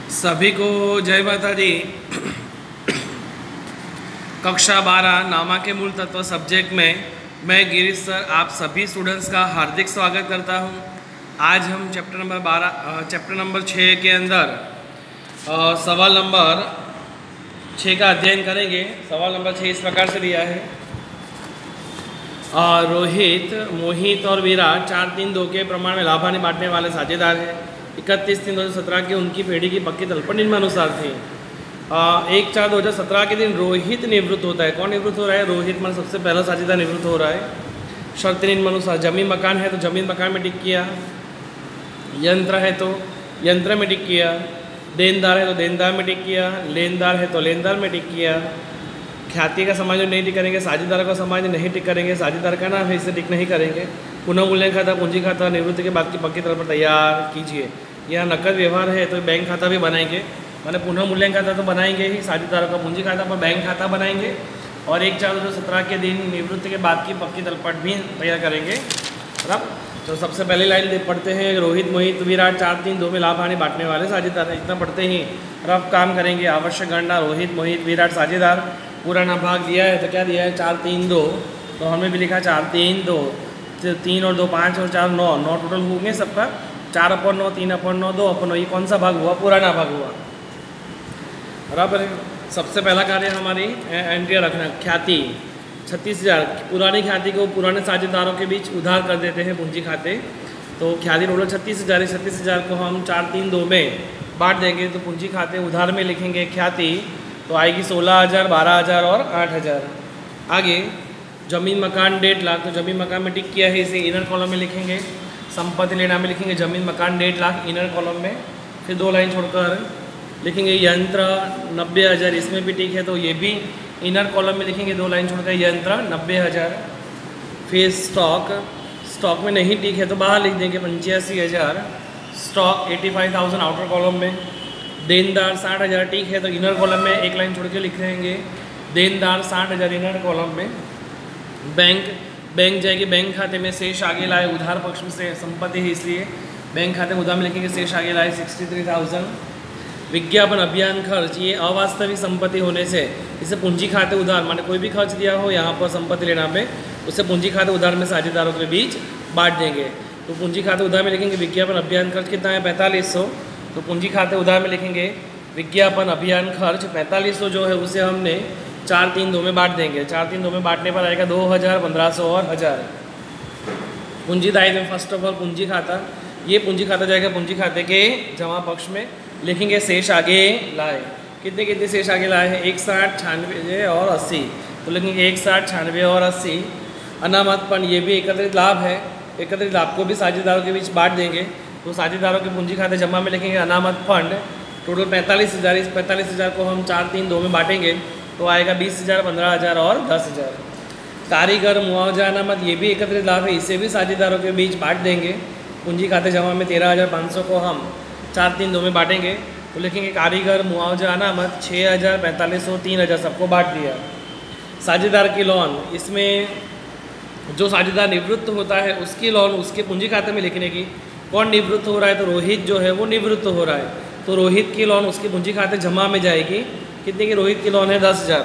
सभी को जय माता दी। कक्षा 12 नामा के मूल तत्व सब्जेक्ट में मैं गिरीश सर आप सभी स्टूडेंट्स का हार्दिक स्वागत करता हूं। आज हम चैप्टर नंबर 6 के अंदर सवाल नंबर 6 का अध्ययन करेंगे। सवाल नंबर 6 इस प्रकार से दिया है। रोहित, मोहित और विराट 4-3-2 के प्रमाण में लाभानी बांटने वाले साझेदार हैं। 31/3/2017 की उनकी पेढ़ी की पक्की तलपट निम्नानुसार थी। 1/4/2017 के दिन रोहित निवृत्त होता है। कौन निवृत्त हो रहा है? रोहित मतलब सबसे पहला साझेदार निवृत्त हो रहा है। शर्त निम्नानुसार, जमीन मकान है तो जमीन मकान में टिक किया, यंत्र है तो यंत्र में टिक किया, देनदार है तो देनदार में टिक किया, लेनदार है तो लेनदार में टिक किया। ख्याति का समाज नहीं टिक करेंगे, साझेदार का समाज नहीं टिक करेंगे, साझेदार का नाम है इसे टिक नहीं करेंगे। पुनः मूल्य खाता, पूंजी खाता निवृत्ति के बाद की पक्की तरफ पर तैयार कीजिए। यह नकद व्यवहार है तो बैंक खाता भी बनाएंगे, मैंने पुनः मूल्य खाता तो बनाएंगे ही, साझेदारों का पूंजी खाता पर बैंक खाता बनाएंगे और 1/4/2017 के दिन निवृत्ति के बाद की पक्की तलपट भी तैयार करेंगे। बराबर। तो सबसे पहली लाइन पढ़ते हैं, रोहित, मोहित, विराट 4-3-2 में लाभ हानि बांटने वाले साझेदार हैं। इतना पढ़ते ही रफ काम करेंगे। आवश्यक गणना, रोहित, मोहित, विराट साझेदार। पुराना भाग दिया है तो क्या दिया है? 4-3-2, तो हमने भी लिखा 4-3-2, 3 और 2 5 और 4 9 टोटल होंगे सबका। 4/9, 3/9, 2/9, ये कौन सा भाग हुआ? पुराना भाग हुआ। बराबर है। सबसे पहला कार्य हमारी एंट्री रखना, ख्याति 36,000। पुरानी ख्याति को पुराने साझेदारों के बीच उधार कर देते हैं पूंजी खाते। तो ख्याति टोटल 36,000 है। 36,000 को हम 4-3-2 में बांट देंगे तो पूंजी खाते उधार में लिखेंगे ख्याति, तो आएगी 16,000, 12,000 और 8,000। आगे जमीन मकान 1.5 लाख, तो जमीन मकान में टिक किया है, इसे इनर कॉलम में लिखेंगे। संपत्ति लेना में लिखेंगे जमीन मकान 1.5 लाख इनर कॉलम में। फिर 2 लाइन छोड़कर लिखेंगे यंत्र 90,000, इसमें भी टिक है तो ये भी इनर कॉलम में लिखेंगे। 2 लाइन छोड़कर यंत्र 90,000। फिर स्टॉक में नहीं टिक है तो बाहर लिख देंगे 85,000। स्टॉक 85,000 आउटर कॉलम में। देनदार 60,000 टिक है तो इनर कॉलम में 1 लाइन छोड़ के लिख देंगे देनदार 60,000 इनर कॉलम में। बैंक जाएगी, बैंक खाते में शेष आगे लाए, उधार पक्ष में से संपत्ति है इसलिए बैंक खाते में उधार में लिखेंगे शेष आगे लाए 63,000। विज्ञापन अभियान खर्च, ये अवास्तविक संपत्ति होने से इसे पूंजी खाते उधार, माने कोई भी खर्च दिया हो यहाँ पर संपत्ति लेना में, उसे पूंजी खाते उधार में साझेदारों के बीच बांट देंगे। तो पूंजी खाते उधार में लिखेंगे विज्ञापन अभियान खर्च कितना है? 4500। तो पूंजी खाते उधार में लिखेंगे विज्ञापन अभियान खर्च 4500 जो है उसे हमने 4-3-2 में बांट देंगे। 4-3-2 में बांटने पर आएगा 2,000, 1,500 और 1,000। पूंजी दायित्व में फर्स्ट ऑफ ऑल पूंजी खाता, ये पूंजी खाता जाएगा पूंजी खाते के जमा पक्ष में, लिखेंगे शेष आगे लाए। कितने शेष आगे लाए हैं? 61, 96 और 80, तो लिखेंगे 61, 96 और 80। अनामत फंड, ये भी एकत्रित लाभ है, एकत्रित लाभ को भी साझेदारों के बीच बांट देंगे। तो साझेदारों के पूंजी खाते जमा में लिखेंगे अनामत फंड टोटल 45,000। इस 45,000 को हम 4-3-2 में बांटेंगे तो आएगा 20,000, 15,000 और 10,000। कारीगर मुआवजा अनामत, ये भी एकत्रित लाभ है, इसे भी साझेदारों के बीच बांट देंगे। पूंजी खाते जमा में 13,500 को हम 4-3-2 में बांटेंगे तो लिखेंगे कारीगर मुआवजा अनामत 6,000, 4500, 3,000 सबको बांट दिया। साझेदार की लोन, इसमें जो साझेदार निवृत्त होता है उसकी लोन उसके पूंजी खाते में लिखने की। कौन निवृत्त हो रहा है? तो रोहित जो है वो निवृत्त हो रहा है, तो रोहित की लोन उसके पूंजी खाते जमा में जाएगी। कितने की रोहित की लोन है? 10,000।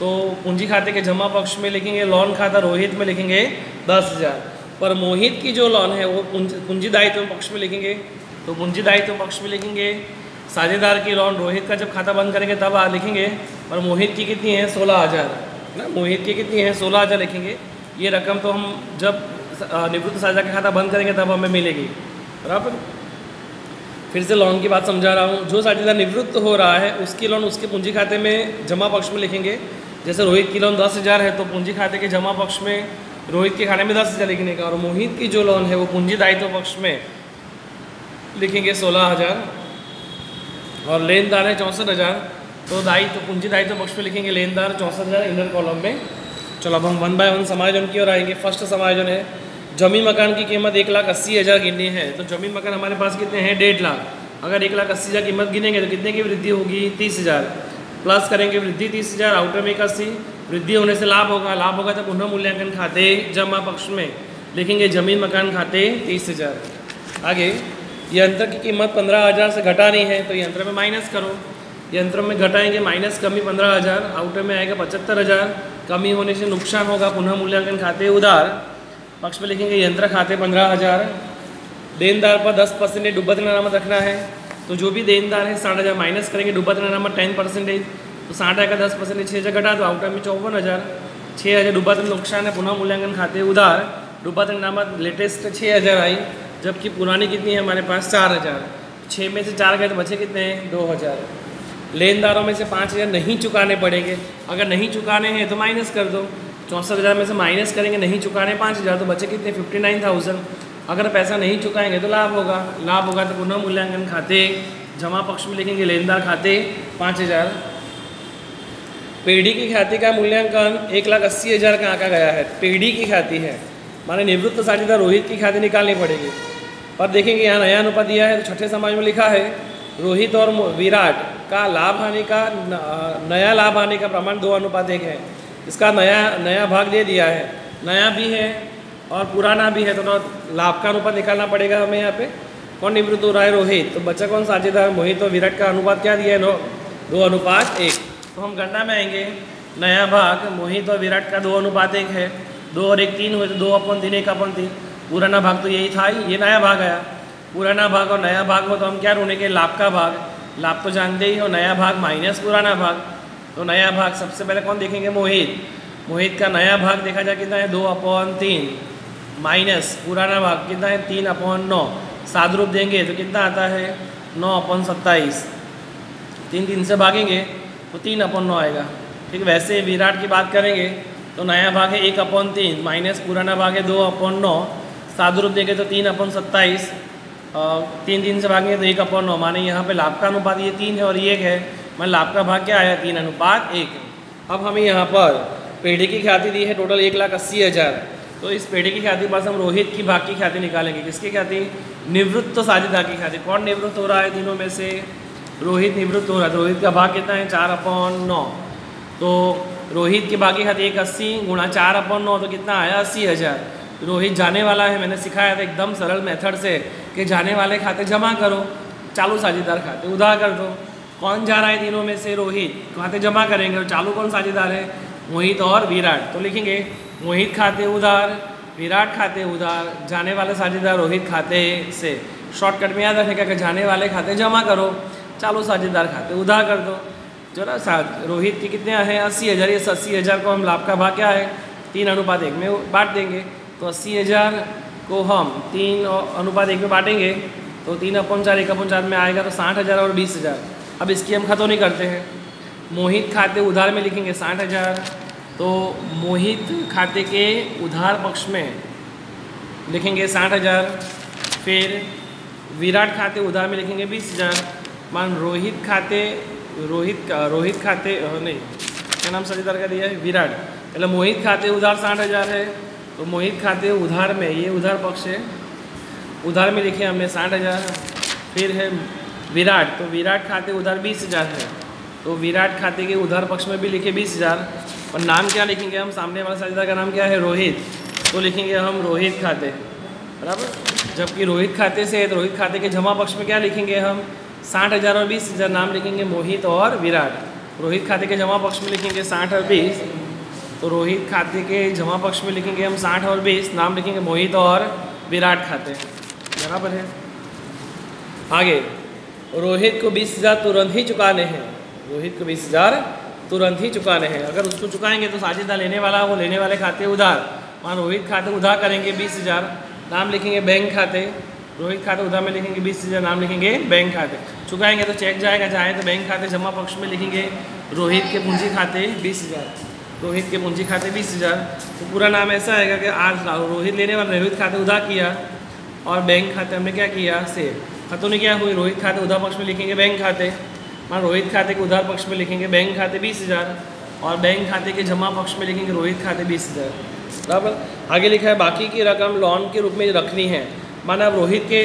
तो पूंजी खाते के जमा पक्ष में लिखेंगे लोन खाता रोहित में लिखेंगे 10,000। पर मोहित की जो लोन है वो पूंजी दायित्व पक्ष में लिखेंगे, तो पूंजी दायित्व पक्ष में लिखेंगे साझेदार की लोन रोहित का जब खाता बंद करेंगे तब लिखेंगे। और मोहित की कितनी है? 16,000 ना, मोहित की कितनी है? 16,000 लिखेंगे। ये रकम तो हम जब निवृत्त साझेदार का खाता बंद करेंगे तब हमें मिलेगी। बराबर। फिर से लोन की बात समझा रहा हूँ। जो साझेदार निवृत्त हो रहा है उसकी लोन उसके पूंजी खाते में जमा पक्ष में लिखेंगे। जैसे रोहित की लोन 10,000 है तो पूंजी खाते के जमा पक्ष में रोहित के खाते में 10,000 लिखने का, और मोहित की जो लोन है वो पूंजी दायित्व पक्ष में लिखेंगे 16,000। और लेनदार है 64,000, तो दायित्व पूंजी दायित्व पक्ष में लिखेंगे लेनदार 64,000 इनर कॉलम में। चलो अब हम 1 बाय 1 समायोजन की ओर आएंगे। फर्स्ट समायोजन है जमीन मकान की कीमत 1,80,000 गिननी है। तो जमीन मकान हमारे पास कितने हैं? 1.5 लाख। अगर 1,80,000 कीमत गिनेंगे तो कितने की वृद्धि होगी? 30,000। प्लस करेंगे वृद्धि 30,000, आउटर में 81, वृद्धि होने से लाभ होगा। लाभ होगा तो पुनः मूल्यांकन खाते जमा पक्ष में लिखेंगे जमीन मकान खाते 30,000। आगे यंत्र की कीमत 15,000 से घटानी है तो यंत्र में माइनस करो, यंत्र में घटाएंगे माइनस कमी 15,000, आउटर में आएगा 75,000, कमी होने से नुकसान होगा। पुनः मूल्यांकन खाते उधार पक्ष में लिखेंगे यंत्र खाते 15,000, देनदार पर 10% डूबत अनामत रखना है, तो जो भी देनदार है 60,000 माइनस करेंगे, डूबत अनामत 10%, तो 60 का 10% 6,000 घटा दो, आउटर में 54,000, 6,000 डूबत नुकसान है। पुनः मूल्यांकन खाते उधार डूबत अनामत लेटेस्ट 6,000 आई, जबकि पुरानी कितनी है हमारे पास 4,000, 6 में से 4 गए तो बचे कितने हैं 2,000। लेनदारों में से 5,000 नहीं चुकाने पड़ेंगे, अगर नहीं चुकाने हैं तो माइनस कर दो, 64,000 में से माइनस करेंगे, नहीं चुकाने 5,000 तो बचे कितने 59,000। अगर पैसा नहीं चुकाएंगे तो लाभ होगा, लाभ होगा तो पुनः मूल्यांकन खाते जमा पक्ष में लिखेंगे लेनदार खाते 5,000। पेढ़ी की ख्याति का मूल्यांकन 1,80,000 का आंका गया है, पेढ़ी की ख्याति है, माने निवृत्त साझेदार रोहित की ख्याति निकालनी पड़ेगी। पर देखेंगे यहाँ नया अनुपात दिया है, तो छठे समाज में लिखा है रोहित और विराट का लाभ हानि का नया लाभ हानि का प्रमाण 2:1 है। इसका नया भाग दे दिया है, नया भी है और पुराना भी है, तो लाभ का अनुपात निकालना पड़ेगा हमें। यहाँ पे कौन निवृत्त हो रहा है रोहित, तो बच्चा कौन साझेदार मोहित और विराट का अनुपात क्या दिया है 2:1। तो हम गणना में आएंगे, नया भाग मोहित और विराट का 2:1 है, 2 और 1 3 हुए तो 2/3 1/3। पुराना भाग तो यही था ही, ये नया भाग आया। पुराना भाग और नया भाग हो तो हम क्या ढूंढेंगे लाभ का भाग, लाभ तो जानते ही हो, नया भाग माइनस पुराना भाग, तो नया भाग सबसे पहले कौन देखेंगे मोहित, मोहित का नया भाग देखा जाए कितना है 2/3 माइनस पुराना भाग कितना है 3/9, सादु रूप देंगे तो कितना आता है 9/27, 3 से भागेंगे तो 3/9 आएगा। ठीक, वैसे विराट की बात करेंगे तो नया भाग है 1/3 माइनस पुराना भाग है 2/9, सादु रूप देंगे तो 3/27, 3 से भागेंगे तो 1/9, माने यहाँ पे लाभ का अनुपात ये 3 है और ये 1 है, मान लाभ का भाग क्या आया 3:1। अब हमें यहाँ पर पेढ़ी की ख्याति दी है टोटल 1,80,000, तो इस पेढ़ी की ख्याति के पास हम रोहित की भाग की ख्याति निकालेंगे। किसकी ख्याति, निवृत्त साझेदार की ख्याति। कौन निवृत्त हो रहा है तीनों में से, रोहित निवृत्त हो रहा है, रोहित का भाग कितना है 4/9, तो रोहित की भाग की ख्याति 180 गुणा 4/9 तो कितना आया 80,000। रोहित जाने वाला है, मैंने सिखाया था एकदम सरल मेथड से कि जाने वाले खाते जमा करो, चालू साझेदार खाते उधार कर दो। कौन जा रहा है तीनों में से, रोहित, खाते जमा करेंगे और चालू कौन साझेदार है मोहित और विराट, तो लिखेंगे मोहित खाते उधार, विराट खाते उधार, जाने वाले साझेदार रोहित खाते से। शॉर्टकट में याद रखेगा कि जाने वाले खाते जमा करो, चालू साझेदार खाते उधार कर दो। जो ना रोहित की कितने हैं 80,000, ये 80,000 को हम लाभ का भाग क्या है 3:1 में बांट देंगे, तो 80,000 को हम 3:1 में बांटेंगे तो 3/4 1/4 में आएगा, तो 60,000 और 20,000। अब इसकी हम खतौनी करते हैं, मोहित खाते उधार में लिखेंगे 60,000, तो मोहित खाते के उधार पक्ष में लिखेंगे 60,000, फिर विराट खाते उधार में लिखेंगे 20,000। मान रोहित खाते नहीं, क्या नाम साझेदार का दिया है विराट, मतलब मोहित खाते उधार 60,000 है, तो मोहित खाते उधार में ये उधार पक्ष है, उधार में लिखे हमने 60,000। फिर है विराट, तो विराट खाते उधार 20,000 है, तो विराट खाते के उधार पक्ष में भी लिखे 20,000। और नाम क्या लिखेंगे हम, सामने वाला साझेदार का नाम क्या है रोहित, तो लिखेंगे हम रोहित खाते, बराबर। जबकि रोहित खाते से है तो रोहित खाते के जमा पक्ष में क्या लिखेंगे हम 60,000 और 20,000, नाम लिखेंगे मोहित और विराट। रोहित खाते के जमा पक्ष में लिखेंगे 60 और 20, तो रोहित खाते के जमा पक्ष में लिखेंगे हम 60 और 20, नाम लिखेंगे मोहित और विराट खाते, बराबर है। आगे रोहित को 20,000 तुरंत ही चुकाने हैं, रोहित को 20,000 तुरंत ही चुकाने हैं। अगर उसको चुकाएंगे तो साझेदार लेने वाला वो लेने वाले खाते उधार, मान रोहित खाते उधार करेंगे 20,000, नाम लिखेंगे बैंक खाते, रोहित खाते उधार में लिखेंगे 20,000, नाम लिखेंगे बैंक खाते। चुकाएंगे तो चेक जाएगा, चाहे तो बैंक खाते जमा पक्ष में लिखेंगे रोहित के पूंजी खाते 20,000, रोहित के पूंजी खाते 20,000। तो पूरा नाम ऐसा आएगा कि आज रोहित लेने वाला रोहित खाते उधार किया और बैंक खाते हमने क्या किया से खतौनी क्या हुई, रोहित खाते उधार पक्ष में लिखेंगे बैंक खाते, मान रोहित खाते के उधार पक्ष में लिखेंगे बैंक खाते 20,000 और बैंक खाते के जमा पक्ष में लिखेंगे रोहित खाते 20,000, बराबर। आगे लिखा है बाकी की रकम लोन के रूप में रखनी है, माना अब रोहित के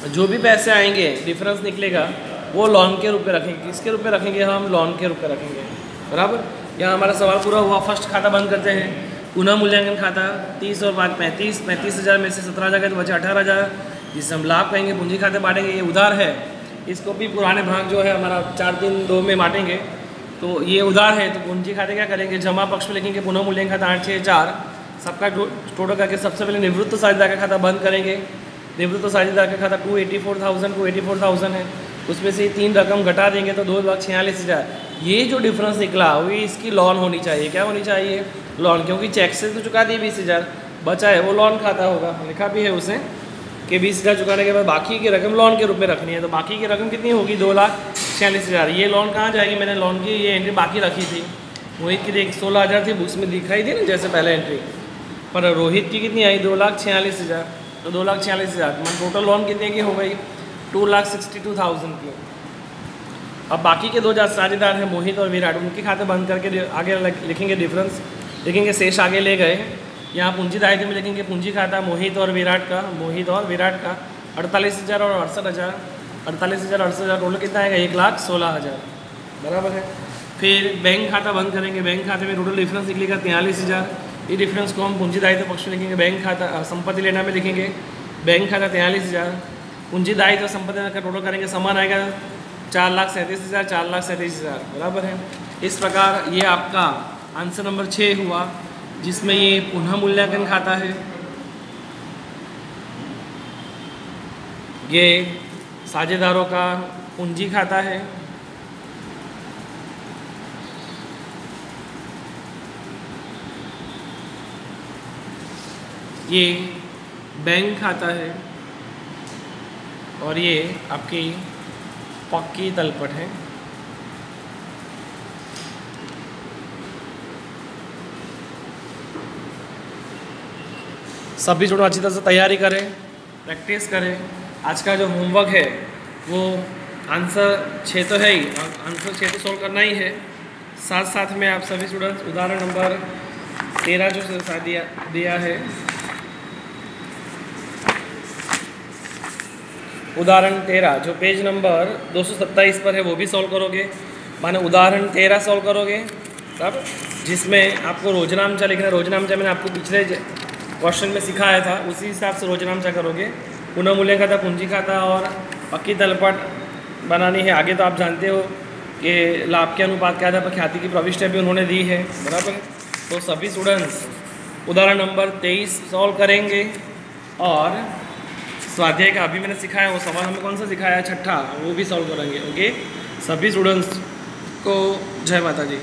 जो भी पैसे आएंगे डिफरेंस निकलेगा वो लोन के रूप में रखेंगे। किसके रूप में रखेंगे हम, लोन के रूप में रखेंगे, बराबर। यहाँ हमारा सवाल पूरा हुआ। फर्स्ट खाता बंद करते हैं, पुनः मूल्यांकन खाता 30 और 5 35, 35,000 में से 17,000 गए तो बचे 18,000, जिसे हम लाभ कहेंगे, पूंजी खाते बांटेंगे, ये उधार है। इसको भी पुराने भाग जो है हमारा 4-3-2 में बांटेंगे, तो ये उधार है। तो पूंजी खाते क्या करेंगे, जमा पक्ष में लिखेंगे पुनः मूल्यांकन खाता 864, सबका टोटल करके सबसे पहले निवृत्त साझेदार का खाता बंद करेंगे। निवृत्त साझेदार का खाता 284,000 है, उसमें से 3 रकम घटा देंगे तो 2,46,000। ये जो डिफरेंस निकला वो इसकी लॉन होनी चाहिए। क्या होनी चाहिए, लॉन, क्योंकि चेक से तो चुका दिए 20,000, बचा है वो लॉन खाता होगा। लिखा भी है उसे कि 20,000 चुकाने के बाद बाकी की रकम लॉन के रूप में रखनी है। तो बाकी की रकम कितनी होगी, 2,46,000। ये लॉन कहाँ जाएगी, मैंने लॉन की ये एंट्री बाकी रखी थी। मोहित की देख 16,000 थी, बुक्स में दिखाई थी ना जैसे पहले एंट्री, पर रोहित की कितनी आई, 2,46,000। तो 2,46,000 मतलब टोटल लॉन कितने की हो गई, 2,62,000 की। अब बाकी के 2 साझेदार हैं मोहित और विराट, उनके खाते बंद करके आगे लिखेंगे डिफरेंस, लिखेंगे शेष आगे ले गए। यहाँ पूंजी दायित्व में लिखेंगे पूंजी खाता मोहित और विराट का 48,000 और 68,000, 48,000 68,000 टोटल कितना आएगा, 1,16,000 बराबर है। फिर बैंक खाता बंद करेंगे, बैंक खाते में टोटल डिफरेंस निकलेगा 43,000। ये डिफरेंस को हम पूंजी दायित्व पक्ष में लिखेंगे, बैंक खाता संपत्ति लेना में लिखेंगे बैंक खाता 43,000, पूंजी दायित्व संपत्ति का टोटल करेंगे समान आएगा 4,37,000 4,37,000 बराबर है। इस प्रकार ये आपका आंसर नंबर 6 हुआ, जिसमें ये पुनः मूल्यांकन खाता है, ये साझेदारों का पूंजी खाता है, ये बैंक खाता है, और ये आपकी पक्की तलपट है। सभी स्टूडेंट अच्छी तरह से तैयारी करें, प्रैक्टिस करें। आज का जो होमवर्क है वो आंसर 6 तो है ही, आंसर 6 तो सॉल्व करना ही है। साथ साथ में आप सभी स्टूडेंट्स उदाहरण नंबर 13 जो दिया है, उदाहरण 13 जो पेज नंबर 227 पर है वो भी सॉल्व करोगे। माने उदाहरण 13 सॉल्व करोगे तब, जिसमें आपको रोजनामचा लिखना है। रोजनामचा मैंने आपको पिछले क्वेश्चन में सिखाया था, उसी हिसाब से रोजनामचा करोगे। पुनः मूल्यांकन खाता, पूंजी खाता और पक्की तलपट बनानी है। आगे तो आप जानते हो कि लाभ के अनुपात क्या था, पर ख्याति की प्रविष्टियाँ भी उन्होंने दी है बराबर है। तो सभी स्टूडेंट्स उदाहरण नंबर 23 सॉल्व करेंगे, और स्वाध्याय का अभी मैंने सिखाया वो सवाल हमें कौन सा सिखाया है, 6ठा, वो भी सॉल्व करेंगे। ओके, सभी स्टूडेंट्स को जय माता दी।